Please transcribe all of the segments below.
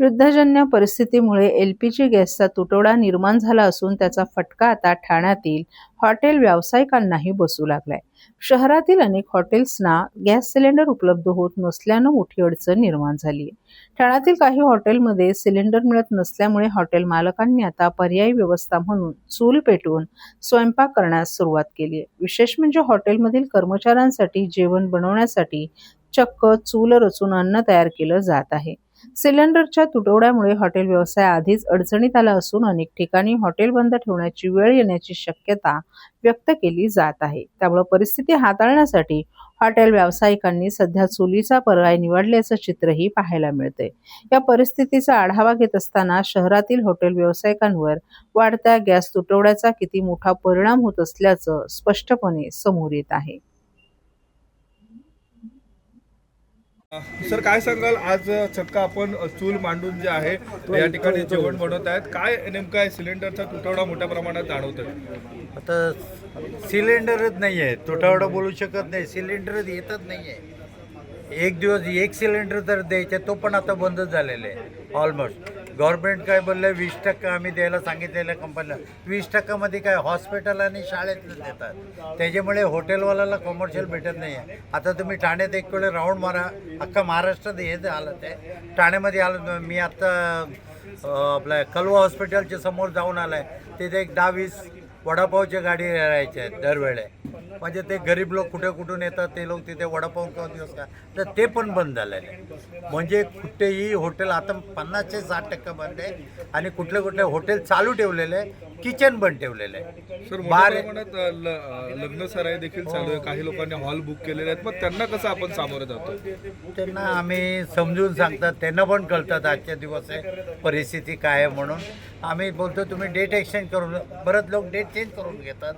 युद्धजन्य परिस्थितीमुळे एलपीजी गॅसचा तुटवडा निर्माण झाला असून त्याचा फटका आता ठाण्यातील हॉटेल व्यावसायिकांनाही बसू लागलाय. शहरातील अनेक हॉटेल्सना गॅस सिलेंडर उपलब्ध होत नसल्यानं मोठी अडचण निर्माण झाली आहे. ठाण्यातील काही हॉटेलमध्ये सिलेंडर मिळत नसल्यामुळे हॉटेल मालकांनी आता पर्यायी व्यवस्था म्हणून चूल पेटवून स्वयंपाक करण्यास सुरुवात केली आहे. विशेष म्हणजे हॉटेलमधील कर्मचाऱ्यांसाठी जेवण बनवण्यासाठी चक्क चूल रचून अन्न तयार केलं जात आहे. सिलेंडरच्या तुटवड्यामुळे हॉटेल व्यवसाय आधीच अडचणीत आला असून अनेक ठिकाणी हॉटेल बंद ठेवण्याची वेळ येण्याची शक्यता व्यक्त केली जात आहे. त्यामुळे परिस्थिती हाताळण्यासाठी हॉटेल व्यावसायिकांनी सध्या चुलीचा पर्याय निवडल्याचं चित्रही पाहायला मिळते. या परिस्थितीचा आढावा घेत असताना शहरातील हॉटेल व्यावसायिकांवर वाढत्या गॅस तुटवड्याचा किती मोठा परिणाम होत असल्याचं स्पष्टपणे समोर येत आहे. सर काय सांगाल, आज चक्का आपण चूल मांडून जे आहे या ठिकाणी जेवण बनवत आहेत, काय नेमका आहे सिलेंडरचा तुटवडा मोठ्या प्रमाणात जाणवतोय? आता सिलेंडरच नाही आहे, तुटवडा बोलू शकत नाही, सिलेंडरच येतच नाही आहे. एक दिवस एक सिलेंडर तर द्यायचे, तो पण आता बंदच झालेला आहे ऑलमोस्ट. गव्हर्नमेंट काय बोललं 20% आम्ही द्यायला सांगितलेल्या कंपनीला, 20%मध्ये काय हॉस्पिटल आणि शाळेतलं देतात, त्याच्यामुळे हॉटेलवाल्याला कमर्शियल भेटत नाही आहे. आता तुम्ही ठाण्यात एक वेळे राऊंड मारा, अख्खा महाराष्ट्रात हेच हालत आहे. ठाण्यामध्ये आलो मी आत्ता, आपल्या कलवा हॉस्पिटलच्या समोर जाऊन आला आहे, तिथे एक 10-20 वडापावच्या गाडी राहायच्या आहेत दरवेळे. म्हणजे ते गरीब लोक कुठून येतात, ते लोक तिथे वडापाव किंवा दिवस का, तर ते पण बंद झालेलं आहे. म्हणजे कुठेही हॉटेल आता 50 ते 60% बंद आहे आणि कुठले हॉटेल चालू ठेवलेले आहे, किचन बंद ठेवलेलं आहे. सर मोठ्या प्रमाणात लग्न सराई देखील चालू आहे, काही लोकांनी हॉल बुक केलेले आहेत, मग त्यांना कसं आपण सामोरं जातो? त्यांना आम्ही समजून सांगतात, त्यांना पण कळतात आजच्या दिवस आहे परिस्थिती काय आहे म्हणून. आम्ही बोलतो तुम्ही डेट एक्सचेंज करून, बरेच लोक डेट चेंज करून घेतात,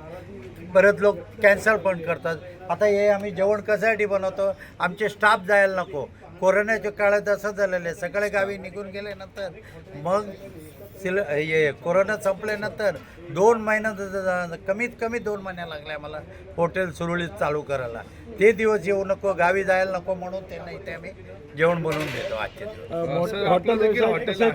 बरेच लोक कॅन्सल पण करतात. आता हे आम्ही जेवण कशासाठी बनवतो, आमचे स्टाफ जायला नको. कोरोनाच्या काळात असं झालेलं आहे, सगळे गावी निघून गेल्यानंतर मग कोरोना संपल्यानंतर 2 महिना, कमीत कमी 2 महिने लागले आम्हाला हॉटेल सुरळीत चालू करायला. ते दिवस येऊ नको, गावी जायला नको म्हणून त्यांना इथे आम्ही जेवण बनवून देतो आजचे दिवस. हॉटेल